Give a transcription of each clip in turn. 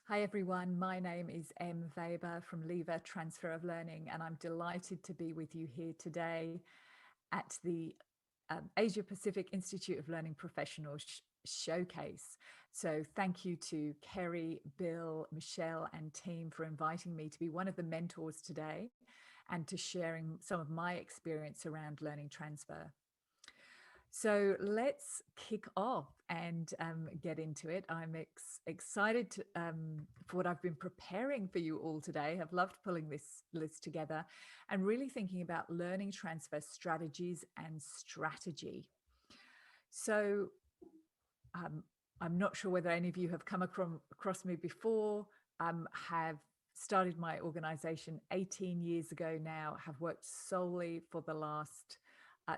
Hi everyone, my name is Em Weber from Lever Transfer of Learning, and I'm delighted to be with you here today at the Asia Pacific Institute of Learning Professionals Showcase. So thank you to Kerry, Bill, Michelle and team for inviting me to be one of the mentors today and to sharing some of my experience around learning transfer. So let's kick off and get into it. I'm excited for what I've been preparing for you all today. I've loved pulling this list together and really thinking about learning transfer strategies and strategy. So I'm not sure whether any of you have come across me before, have started my organization 18 years ago now, have worked solely for the last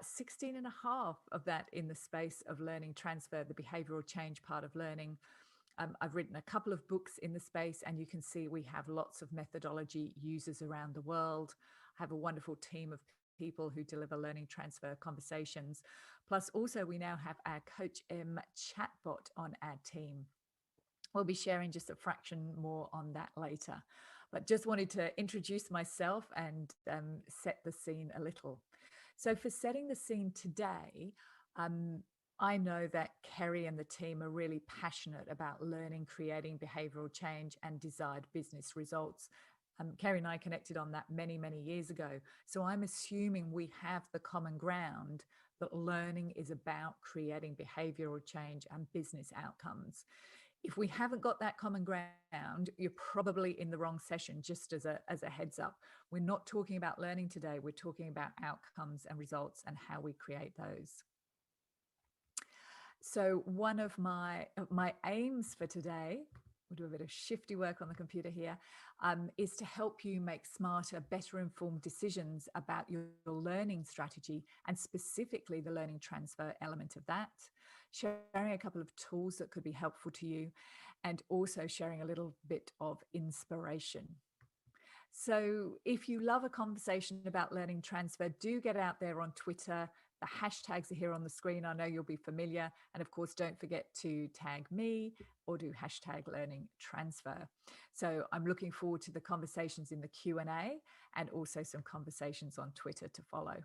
16 and a half of that in the space of learning transfer, the behavioral change part of learning. I've written a couple of books in the space, and you can see we have lots of methodology users around the world. I have a wonderful team of people who deliver learning transfer conversations. Plus also we now have our Coach M chatbot on our team. We'll be sharing just a fraction more on that later, but just wanted to introduce myself and set the scene a little. So for setting the scene today, I know that Kerry and the team are really passionate about learning, creating behavioral change and desired business results. Kerry and I connected on that many, many years ago. So I'm assuming we have the common ground that learning is about creating behavioral change and business outcomes. If we haven't got that common ground, you're probably in the wrong session, just as a heads up. We're not talking about learning today. We're talking about outcomes and results and how we create those. So one of my aims for today, we'll do a bit of shifty work on the computer here, is to help you make smarter, better informed decisions about your learning strategy and specifically the learning transfer element of that, sharing a couple of tools that could be helpful to you, and also sharing a little bit of inspiration. So if you love a conversation about learning transfer, do get out there on Twitter. The hashtags are here on the screen. I know you'll be familiar. And of course, don't forget to tag me or do hashtag learning transfer. So I'm looking forward to the conversations in the Q&A and also some conversations on Twitter to follow.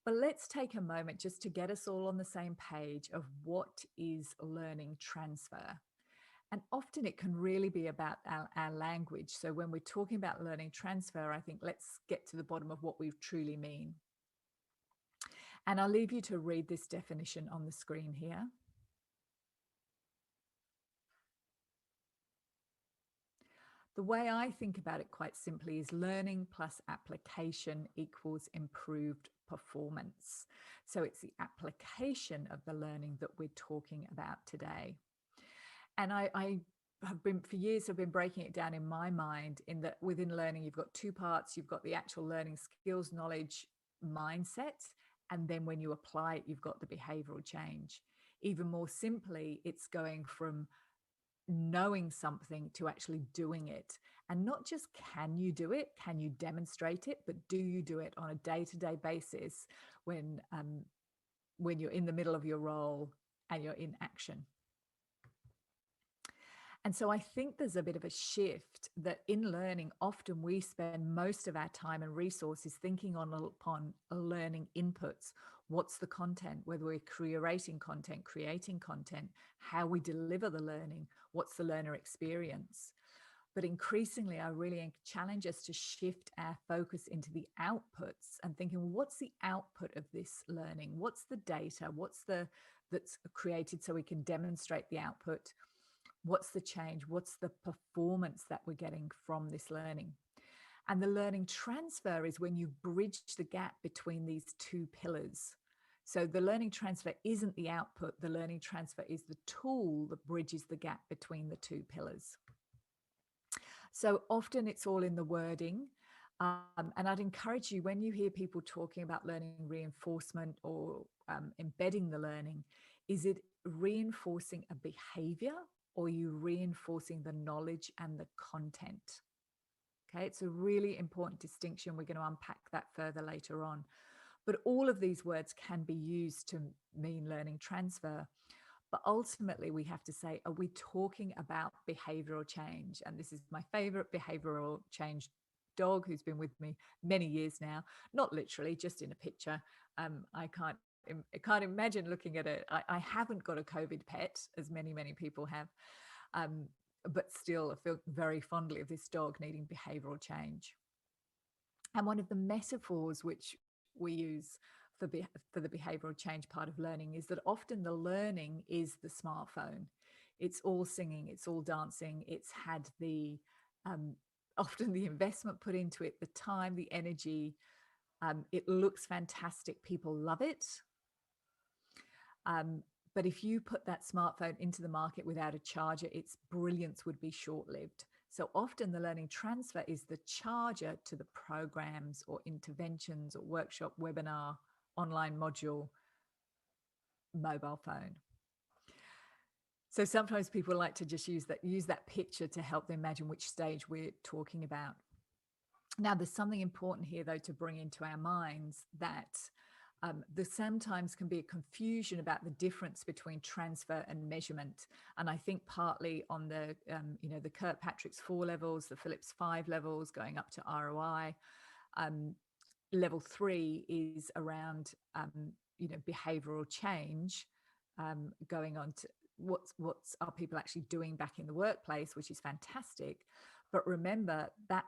But let's take a moment just to get us all on the same page of what is learning transfer. And often it can really be about our language. So when we're talking about learning transfer, I think let's get to the bottom of what we truly mean. And I'll leave you to read this definition on the screen here. The way I think about it quite simply is learning plus application equals improved performance. So it's the application of the learning that we're talking about today. And I have been, for years, I've been breaking it down in my mind in that within learning, you've got two parts. You've got the actual learning skills, knowledge, mindset. And then when you apply it, you've got the behavioral change. Even more simply, it's going from knowing something to actually doing it. And not just can you do it, can you demonstrate it, but do you do it on a day-to-day basis when you're in the middle of your role and you're in action. And so I think there's a bit of a shift that in learning, often we spend most of our time and resources thinking upon learning inputs. What's the content, whether we're creating content, how we deliver the learning, what's the learner experience. But increasingly, I really challenge us to shift our focus into the outputs and thinking, well, what's the output of this learning? What's the data? That's created so we can demonstrate the output? What's the change? What's the performance that we're getting from this learning? And the learning transfer is when you bridge the gap between these two pillars. So the learning transfer isn't the output. The learning transfer is the tool that bridges the gap between the two pillars. So often it's all in the wording. And I'd encourage you, when you hear people talking about learning reinforcement or embedding the learning, is it reinforcing a behavior, or are you reinforcing the knowledge and the content? Okay, it's a really important distinction. We're going to unpack that further later on. But all of these words can be used to mean learning transfer. But ultimately, we have to say, are we talking about behavioral change? And this is my favorite behavioral change dog, who's been with me many years now, not literally, just in a picture. I can't imagine looking at it. I haven't got a COVID pet, as many people have, um, but still I feel very fondly of this dog needing behavioral change. And one of the metaphors which we use for the behavioral change part of learning is that often the learning is the smartphone. It's all singing, it's all dancing, it's had the um, often the investment put into it, the time, the energy. It looks fantastic, people love it. Um, but if you put that smartphone into the market without a charger, its brilliance would be short-lived. So often the learning transfer is the charger to the programs or interventions or workshop, webinar, online module, mobile phone. So sometimes people like to just use that picture to help them imagine which stage we're talking about. Now, there's something important here, though, to bring into our minds, that there sometimes can be a confusion about the difference between transfer and measurement. And I think partly on the, the Kirkpatrick's 4 levels, the Phillips 5 levels, going up to ROI. Level 3 is around, behavioral change, going on to what's are people actually doing back in the workplace, which is fantastic. But remember that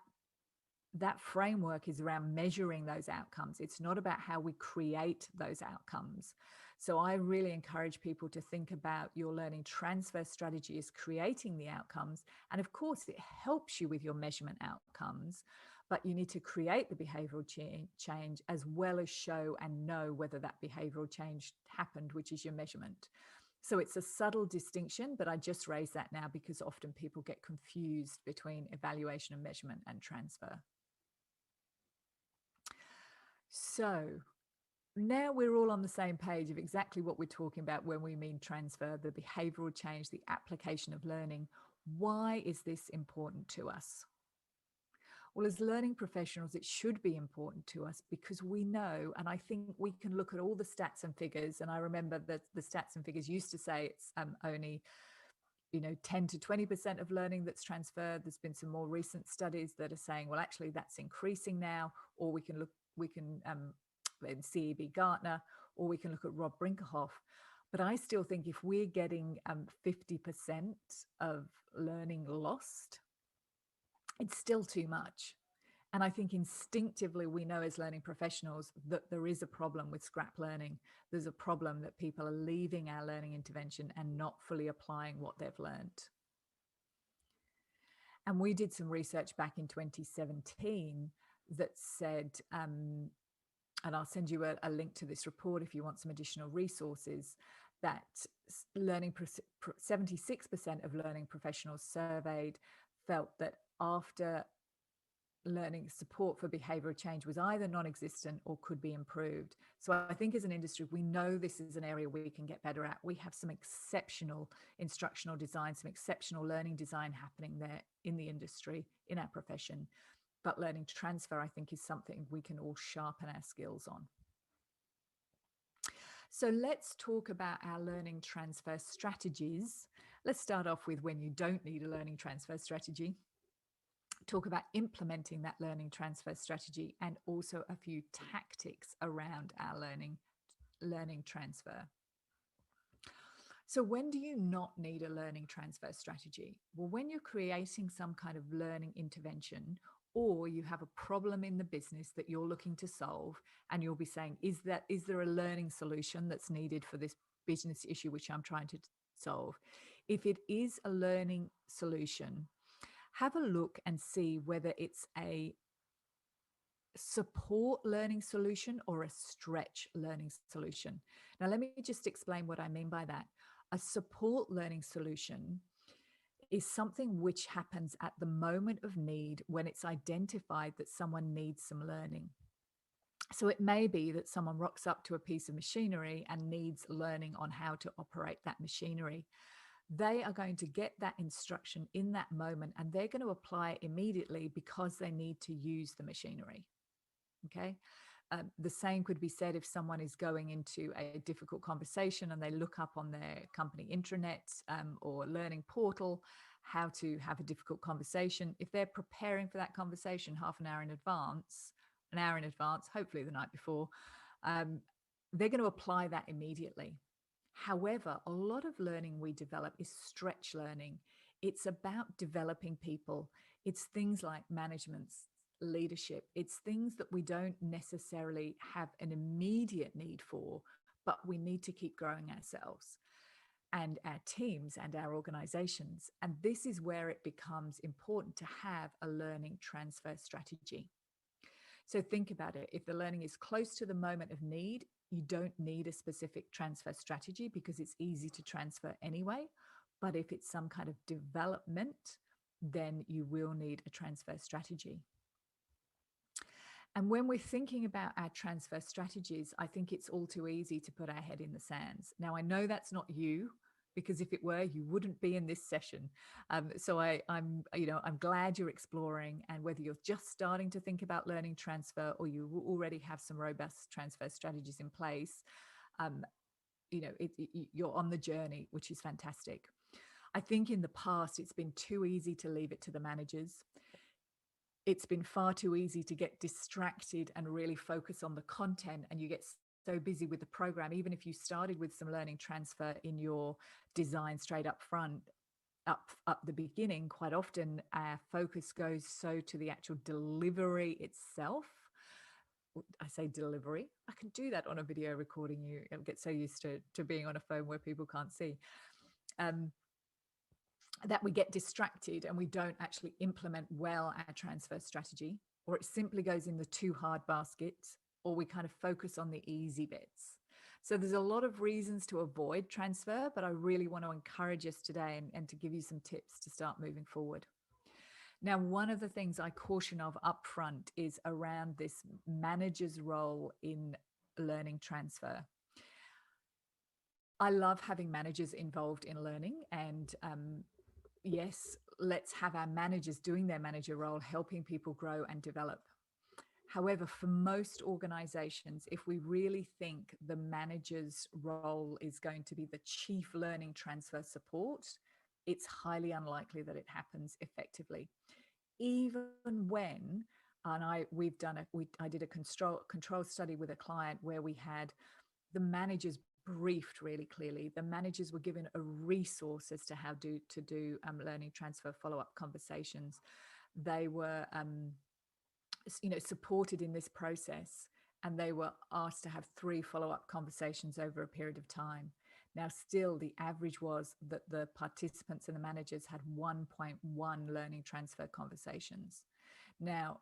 framework is around measuring those outcomes. It's not about how we create those outcomes. So I really encourage people to think about your learning transfer strategy as creating the outcomes. And of course, it helps you with your measurement outcomes, but you need to create the behavioral change as well as show and know whether that behavioral change happened, which is your measurement. So it's a subtle distinction, but I just raise that now because often people get confused between evaluation and measurement and transfer. So now we're all on the same page of exactly what we're talking about when we mean transfer, the behavioral change, the application of learning. Why is this important to us? Well, as learning professionals, it should be important to us because we know, and I think we can look at all the stats and figures. And I remember that the stats and figures used to say it's only 10 to 20% of learning that's transferred. There's been some more recent studies that are saying, well, actually that's increasing now, or we can in CEB Gartner, or we can look at Rob Brinkerhoff. But I still think if we're getting 50% of learning lost, it's still too much. And I think instinctively we know as learning professionals that there is a problem with scrap learning. There's a problem that people are leaving our learning intervention and not fully applying what they've learned. And we did some research back in 2017 that said, and I'll send you a link to this report if you want some additional resources, that 76% of learning professionals surveyed felt that after learning, support for behavioral change was either non-existent or could be improved. So I think as an industry, we know this is an area we can get better at. We have some exceptional instructional design, some exceptional learning design happening there in the industry, in our profession. But learning transfer, I think, is something we can all sharpen our skills on. So let's talk about our learning transfer strategies. Let's start off with when you don't need a learning transfer strategy. Talk about implementing that learning transfer strategy and also a few tactics around our learning transfer. So when do you not need a learning transfer strategy? Well, when you're creating some kind of learning intervention, or you have a problem in the business that you're looking to solve, and you'll be saying, is there a learning solution that's needed for this business issue which I'm trying to solve? If it is a learning solution, have a look and see whether it's a support learning solution or a stretch learning solution. Now, let me just explain what I mean by that. A support learning solution is something which happens at the moment of need when it's identified that someone needs some learning. So it may be that someone rocks up to a piece of machinery and needs learning on how to operate that machinery. They are going to get that instruction in that moment and they're going to apply it immediately because they need to use the machinery. Okay. The same could be said if someone is going into a difficult conversation and they look up on their company intranet or learning portal how to have a difficult conversation. If they're preparing for that conversation half an hour in advance, hopefully the night before, they're going to apply that immediately. However, a lot of learning we develop is stretch learning. It's about developing people. It's things like management, leadership. It's things that we don't necessarily have an immediate need for, but we need to keep growing ourselves and our teams and our organizations. And this is where it becomes important to have a learning transfer strategy. So think about it. If the learning is close to the moment of need, you don't need a specific transfer strategy because it's easy to transfer anyway. But if it's some kind of development, then you will need a transfer strategy. And when we're thinking about our transfer strategies, I think it's all too easy to put our head in the sands. Now, I know that's not you, because if it were, you wouldn't be in this session. So I'm glad you're exploring, and whether you're just starting to think about learning transfer or you already have some robust transfer strategies in place, you're on the journey, which is fantastic. I think in the past, it's been too easy to leave it to the managers. It's been far too easy to get distracted and really focus on the content, and you get so busy with the program. Even if you started with some learning transfer in your design straight up front, up the beginning, quite often our focus goes so to the actual delivery itself. I say delivery. I can do that on a video recording. You'll get so used to being on a phone where people can't see. That we get distracted and we don't actually implement well our transfer strategy, or it simply goes in the too hard basket, or we kind of focus on the easy bits. So there's a lot of reasons to avoid transfer, but I really want to encourage us today and to give you some tips to start moving forward. Now, one of the things I caution of upfront is around this manager's role in learning transfer. I love having managers involved in learning, and yes, let's have our managers doing their manager role, helping people grow and develop. However, for most organizations, if we really think the manager's role is going to be the chief learning transfer support, it's highly unlikely that it happens effectively. Even when, and I did a control study with a client where we had the managers briefed really clearly. The managers were given a resource as to how to do learning transfer follow-up conversations. They were supported in this process, and they were asked to have 3 follow-up conversations over a period of time. Now, still, the average was that the participants and the managers had 1.1 learning transfer conversations. Now,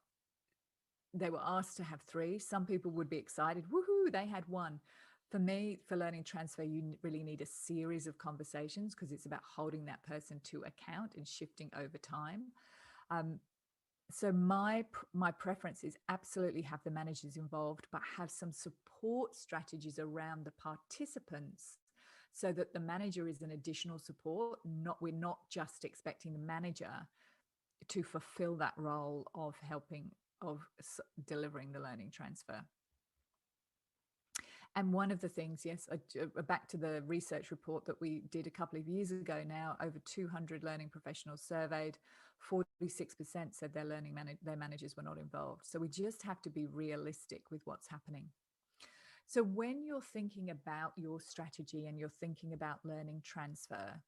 they were asked to have 3. Some people would be excited, woohoo, they had 1. For me, for learning transfer, you really need a series of conversations because it's about holding that person to account and shifting over time. So my preference is absolutely have the managers involved, but have some support strategies around the participants so that the manager is an additional support. We're not just expecting the manager to fulfill that role of delivering the learning transfer. And one of the things, yes, back to the research report that we did a couple of years ago now, over 200 learning professionals surveyed, 46% said their managers were not involved. So we just have to be realistic with what's happening. So when you're thinking about your strategy and you're thinking about learning transfer,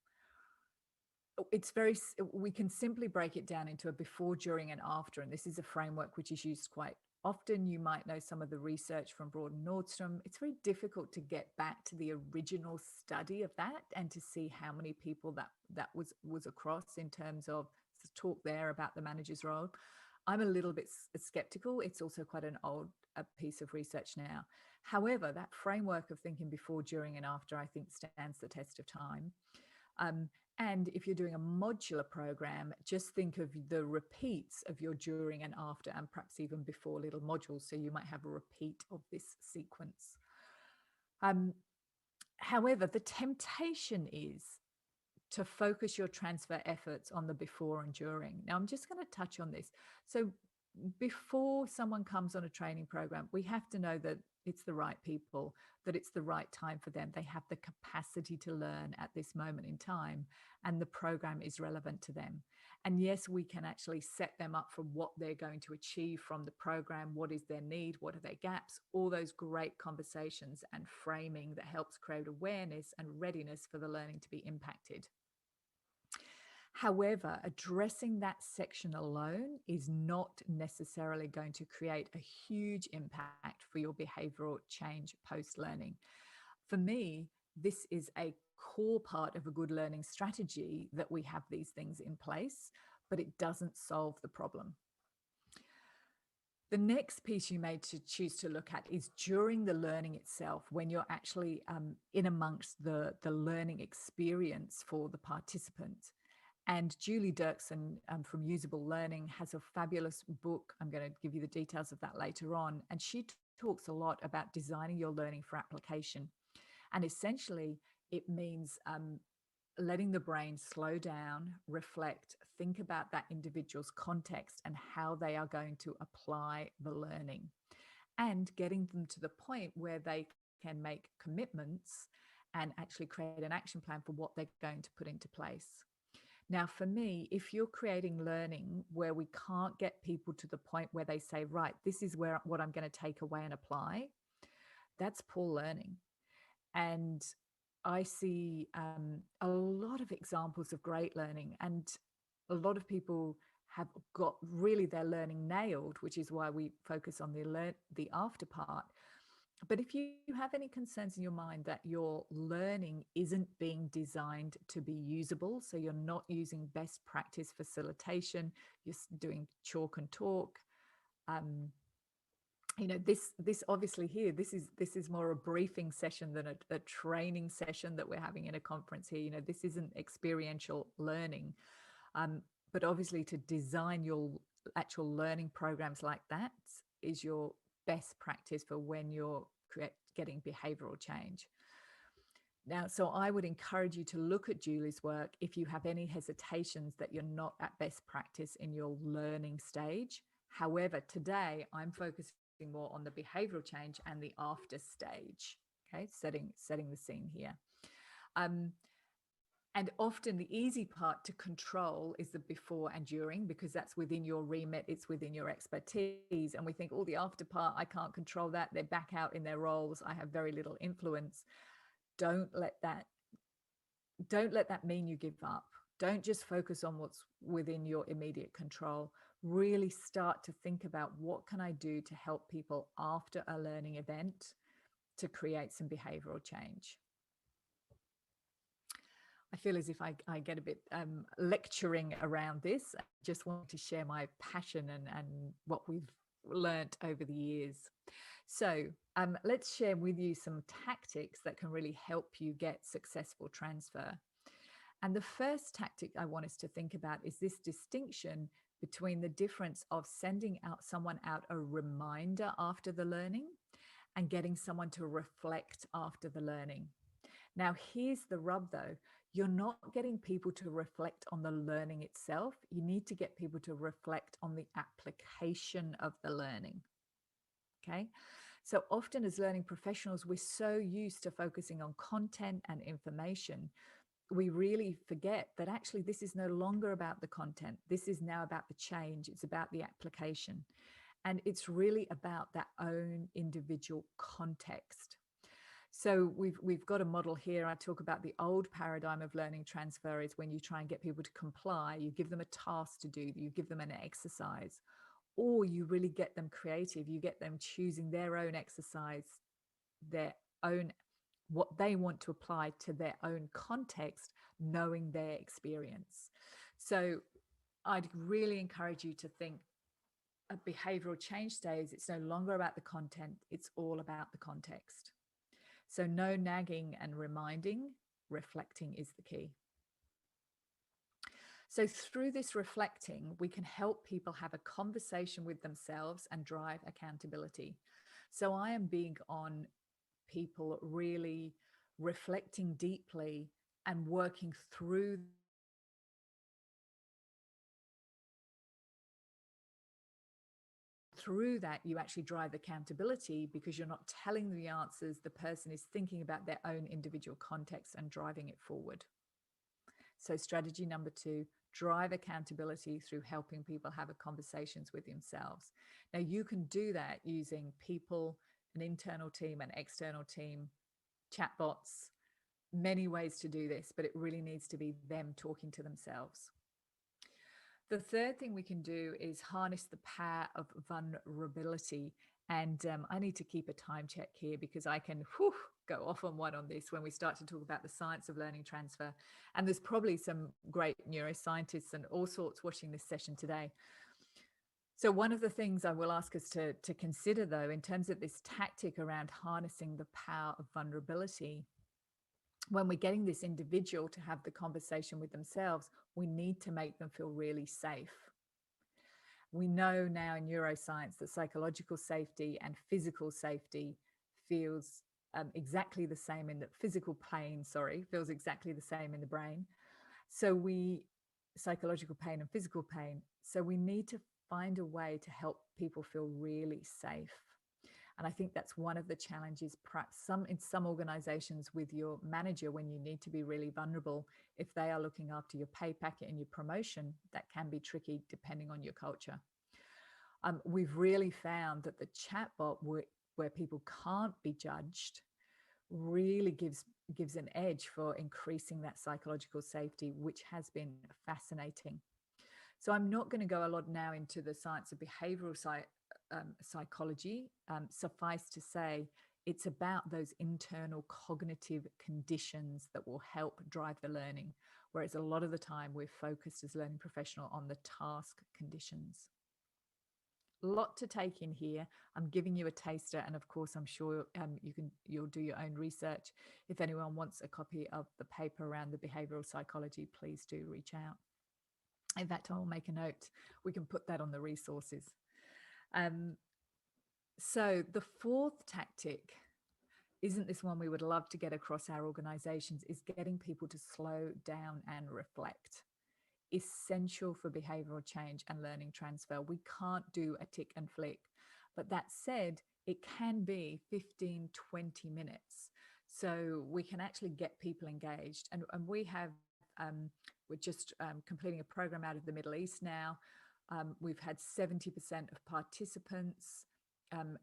we can simply break it down into a before, during, and after. And this is a framework which is used quite often. You might know some of the research from Broad and Nordstrom. It's very difficult to get back to the original study of that and to see how many people that was across in terms of the talk there about the manager's role. I'm a little bit skeptical. It's also quite an old piece of research now. However, that framework of thinking before, during, and after, I think stands the test of time. And if you're doing a modular program, just think of the repeats of your during and after, and perhaps even before little modules. So you might have a repeat of this sequence. However, the temptation is to focus your transfer efforts on the before and during. Now, I'm just going to touch on this. So before someone comes on a training program, we have to know that it's the right people, that it's the right time for them. They have the capacity to learn at this moment in time, and the program is relevant to them. And yes, we can actually set them up for what they're going to achieve from the program. What is their need? What are their gaps? All those great conversations and framing that helps create awareness and readiness for the learning to be impacted. However, addressing that section alone is not necessarily going to create a huge impact for your behavioral change post-learning. For me, this is a core part of a good learning strategy, that we have these things in place, but it doesn't solve the problem. The next piece you may choose to look at is during the learning itself, when you're actually in amongst the learning experience for the participant. And Julie Dirksen from Usable Learning has a fabulous book. I'm going to give you the details of that later on. And she talks a lot about designing your learning for application. And essentially, it means letting the brain slow down, reflect, think about that individual's context and how they are going to apply the learning, and getting them to the point where they can make commitments and actually create an action plan for what they're going to put into place. Now, for me, if you're creating learning where we can't get people to the point where they say, right, this is what I'm going to take away and apply, that's poor learning. And I see a lot of examples of great learning, and a lot of people have got really their learning nailed, which is why we focus on the after part. But if you have any concerns in your mind that your learning isn't being designed to be usable, so you're not using best practice facilitation, you're doing chalk and talk, this obviously here, this is more a briefing session than a training session that we're having in a conference here. This isn't experiential learning, but obviously to design your actual learning programs like that is your best practice for when you're getting behavioral change. Now, so I would encourage you to look at Julie's work if you have any hesitations that you're not at best practice in your learning stage. However, today I'm focusing more on the behavioral change and the after stage, okay, setting the scene here. And often the easy part to control is the before and during, because that's within your remit, it's within your expertise. And we think, oh, the after part, I can't control that. They're back out in their roles. I have very little influence. Don't let that mean you give up. Don't just focus on what's within your immediate control. Really start to think about, what can I do to help people after a learning event to create some behavioral change? I feel as if I get a bit lecturing around this. I just want to share my passion and what we've learnt over the years. So let's share with you some tactics that can really help you get successful transfer. And the first tactic I want us to think about is this distinction between the difference of sending someone out a reminder after the learning and getting someone to reflect after the learning. Now, here's the rub though. You're not getting people to reflect on the learning itself. You need to get people to reflect on the application of the learning. Okay. So often as learning professionals, we're so used to focusing on content and information, we really forget that actually this is no longer about the content. This is now about the change. It's about the application. And it's really about that own individual context. So we've got a model here. I talk about the old paradigm of learning transfer is when you try and get people to comply, you give them a task to do, you give them an exercise, or you really get them creative. You get them choosing their own exercise, their own, what they want to apply to their own context, knowing their experience. So I'd really encourage you to think a behavioral change stage, it's no longer about the content, it's all about the context. So no nagging and reminding, reflecting is the key. So through this reflecting, we can help people have a conversation with themselves and drive accountability. So I am big on people really reflecting deeply and working through through that, you actually drive accountability because you're not telling the answers. The person is thinking about their own individual context and driving it forward. So strategy number 2, drive accountability through helping people have conversations with themselves. Now, you can do that using people, an internal team, an external team, chatbots, many ways to do this, but it really needs to be them talking to themselves. The third thing we can do is harness the power of vulnerability. And I need to keep a time check here because I can go off on one on this when we start to talk about the science of learning transfer. And there's probably some great neuroscientists and all sorts watching this session today. So one of the things I will ask us to consider, though, in terms of this tactic around harnessing the power of vulnerability, when we're getting this individual to have the conversation with themselves, we need to make them feel really safe. We know now in neuroscience that psychological safety and physical safety feels exactly the same in the physical pain, feels exactly the same in the brain. So psychological pain and physical pain. So we need to find a way to help people feel really safe. And I think that's one of the challenges, perhaps in some organizations with your manager, when you need to be really vulnerable. If they are looking after your pay packet and your promotion, that can be tricky depending on your culture. We've really found that the chatbot where people can't be judged really gives an edge for increasing that psychological safety, which has been fascinating. So I'm not going to go a lot now into the science of behavioral psychology. Suffice to say, it's about those internal cognitive conditions that will help drive the learning, whereas a lot of the time we're focused as learning professional on the task conditions. A lot to take in here. I'm giving you a taster, and of course I'm sure you'll do your own research. If anyone wants a copy of the paper around the behavioral psychology, please do reach out. In fact, I'll make a note. We can put that on the resources. So the fourth tactic, isn't this one we would love to get across our organizations, is getting people to slow down and reflect. Essential for behavioral change and learning transfer. We can't do a tick and flick, but that said, it can be 15, 20 minutes. So we can actually get people engaged. And we have, we're just completing a program out of the Middle East now. We've had 70% of participants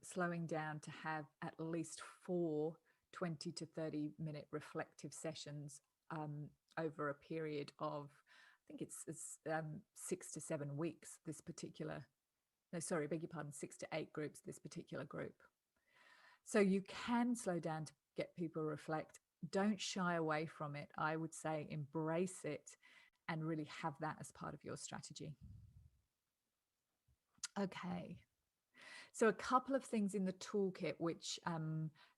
slowing down to have at least 4 20 to 30 minute reflective sessions over a period of, I think it's 6 to 7 weeks, this particular, no, sorry, beg your pardon, 6 to 8 groups, this particular group. So you can slow down to get people to reflect. Don't shy away from it. I would say embrace it and really have that as part of your strategy. Okay. So a couple of things in the toolkit which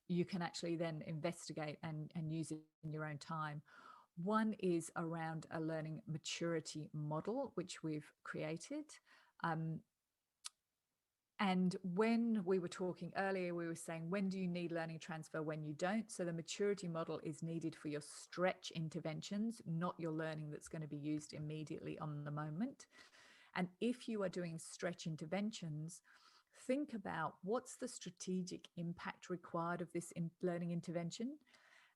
you can actually then investigate and use it in your own time. One is around a learning maturity model, which we've created. And when we were talking earlier, we were saying, when do you need learning transfer, when you don't? So the maturity model is needed for your stretch interventions, not your learning that's going to be used immediately on the moment. And if you are doing stretch interventions, think about what's the strategic impact required of this learning intervention.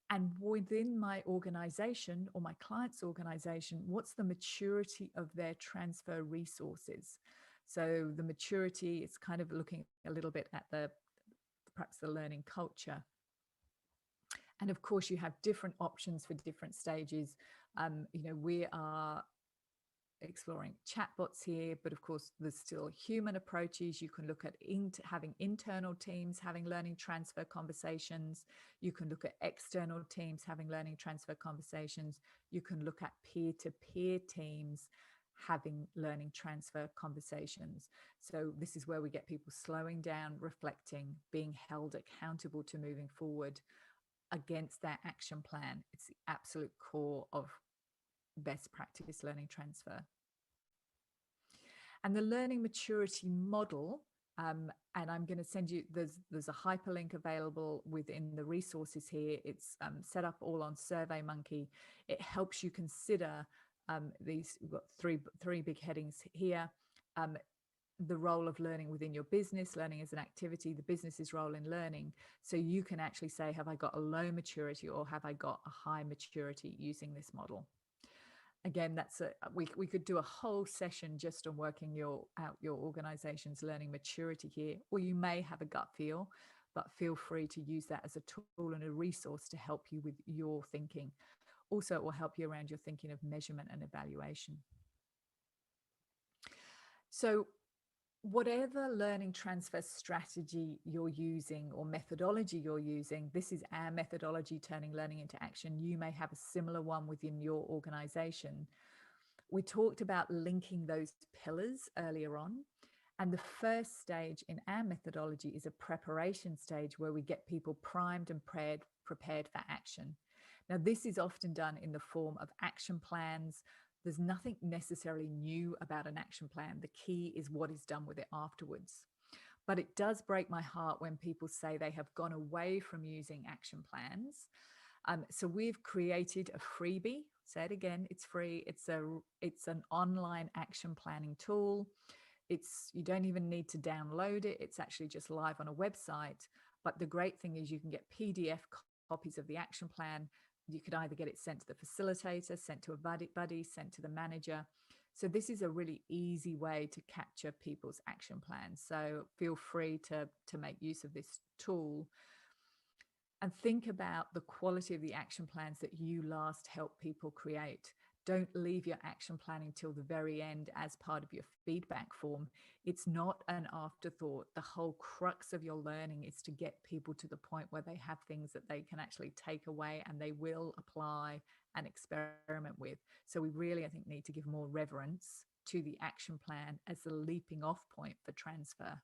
And within my organization or my client's organization, what's the maturity of their transfer resources? So the maturity, it's kind of looking a little bit at perhaps the learning culture. And of course, you have different options for different stages. We are exploring chatbots here, but of course there's still human approaches. You can look at having internal teams having learning transfer conversations. You can look at external teams having learning transfer conversations. You can look at peer-to-peer teams having learning transfer conversations. So this is where we get people slowing down, reflecting, being held accountable to moving forward against their action plan. It's the absolute core of best practice learning transfer. And the learning maturity model, and I'm going to send you, there's a hyperlink available within the resources here. It's set up all on SurveyMonkey. It helps you consider we've got three big headings here. the role of learning within your business, learning as an activity, the business's role in learning. So you can actually say, have I got a low maturity or have I got a high maturity using this model? Again, we could do a whole session just on working out your organization's learning maturity here, or you may have a gut feel, but feel free to use that as a tool and a resource to help you with your thinking. Also, it will help you around your thinking of measurement and evaluation. So whatever learning transfer strategy you're using or methodology you're using, this is our methodology, turning learning into action. You may have a similar one within your organization. We talked about linking those pillars earlier on. And the first stage in our methodology is a preparation stage where we get people primed and prepared for action. Now, this is often done in the form of action plans. There's nothing necessarily new about an action plan. The key is what is done with it afterwards. But it does break my heart when people say they have gone away from using action plans. So we've created a freebie. Say it again, it's free. It's an online action planning tool. You don't even need to download it. It's actually just live on a website. But the great thing is you can get PDF copies of the action plan. You could either get it sent to the facilitator, sent to a buddy, sent to the manager. So this is a really easy way to capture people's action plans. So feel free to make use of this tool. And think about the quality of the action plans that you last helped people create. Don't leave your action planning till the very end as part of your feedback form. It's not an afterthought. The whole crux of your learning is to get people to the point where they have things that they can actually take away and they will apply and experiment with. So we really, I think, need to give more reverence to the action plan as the leaping off point for transfer.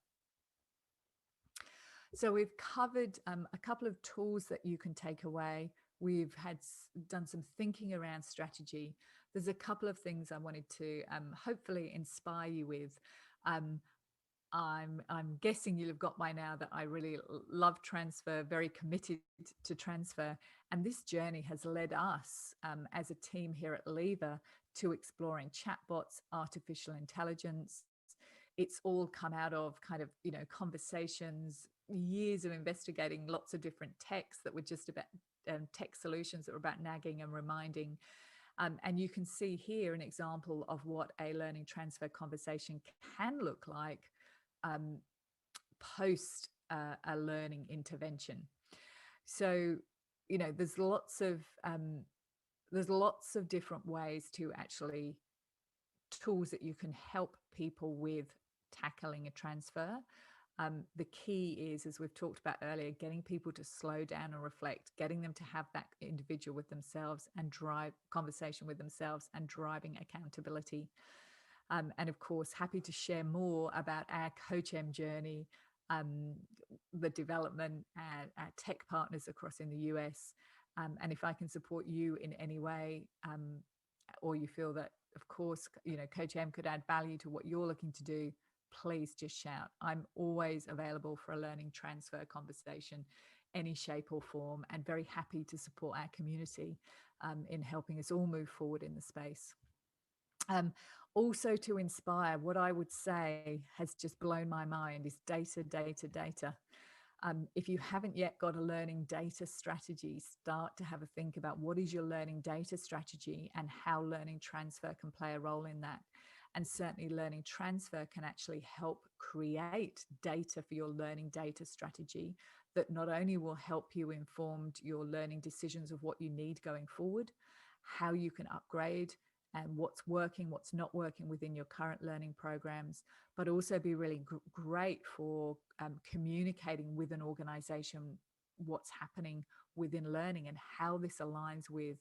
So we've covered a couple of tools that you can take away. We've done some thinking around strategy. There's a couple of things I wanted to hopefully inspire you with. I'm guessing you'll have got by now that I really love transfer, very committed to transfer. And this journey has led us as a team here at Lever to exploring chatbots, artificial intelligence. It's all come out of kind of, conversations, years of investigating lots of different texts that were just about tech solutions that were about nagging and reminding. And you can see here an example of what a learning transfer conversation can look like post a learning intervention. So, there's lots of different ways to actually tools that you can help people with tackling a transfer. The key is, as we've talked about earlier, getting people to slow down and reflect, getting them to have that individual with themselves and drive conversation with themselves and driving accountability. And of course, happy to share more about our CoachM journey, the development, our tech partners across in the US. And if I can support you in any way, or you feel that, of course, CoachM could add value to what you're looking to do, please just shout. I'm always available for a learning transfer conversation, any shape or form, and very happy to support our community in helping us all move forward in the space. Also to inspire, what I would say has just blown my mind is data, data, data. If you haven't yet got a learning data strategy, start to have a think about what is your learning data strategy and how learning transfer can play a role in that. And certainly learning transfer can actually help create data for your learning data strategy that not only will help you inform your learning decisions of what you need going forward, how you can upgrade and what's working, what's not working within your current learning programs, but also be really great for communicating with an organization what's happening within learning and how this aligns with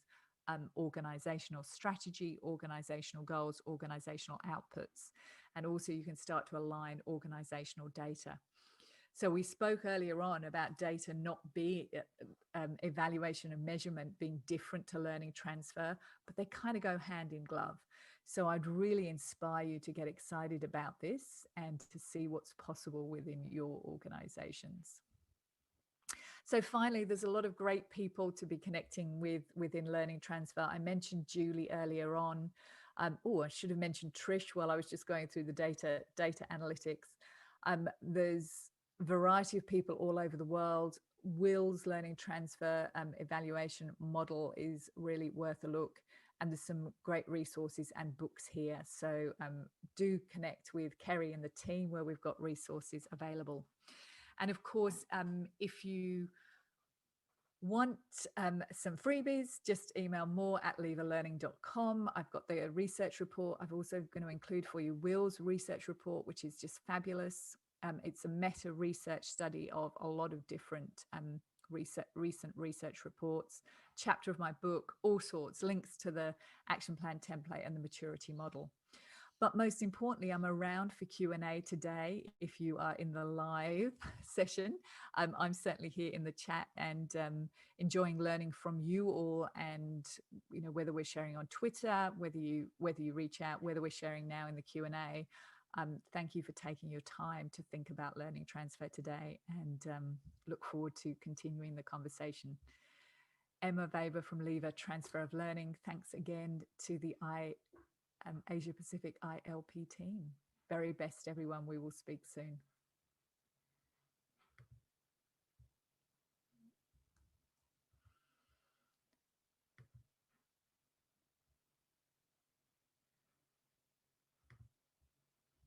organizational strategy, organizational goals, organizational outputs. And also you can start to align organizational data. So we spoke earlier on about data not being evaluation and measurement being different to learning transfer, but they kind of go hand in glove. So I'd really inspire you to get excited about this and to see what's possible within your organizations. So finally, there's a lot of great people to be connecting with within learning transfer. I mentioned Julie earlier on. Oh, I should have mentioned Trish while I was just going through the data analytics. There's a variety of people all over the world. Will's learning transfer evaluation model is really worth a look, and there's some great resources and books here. So do connect with Kerry and the team where we've got resources available. And of course, if you want some freebies, just email more@leverlearning.com. I've got the research report. I've also going to include for you Will's research report, which is just fabulous. It's a meta research study of a lot of different recent research reports, chapter of my book, all sorts, links to the action plan template and the maturity model. But most importantly, I'm around for Q&A today. If you are in the live session, I'm certainly here in the chat and enjoying learning from you all. And whether we're sharing on Twitter, whether you reach out, whether we're sharing now in the Q&A. Thank you for taking your time to think about learning transfer today, and look forward to continuing the conversation. Emma Weber from Lever Transfer of Learning. Thanks again to the Asia Pacific ILP team. Very best, everyone. We will speak soon.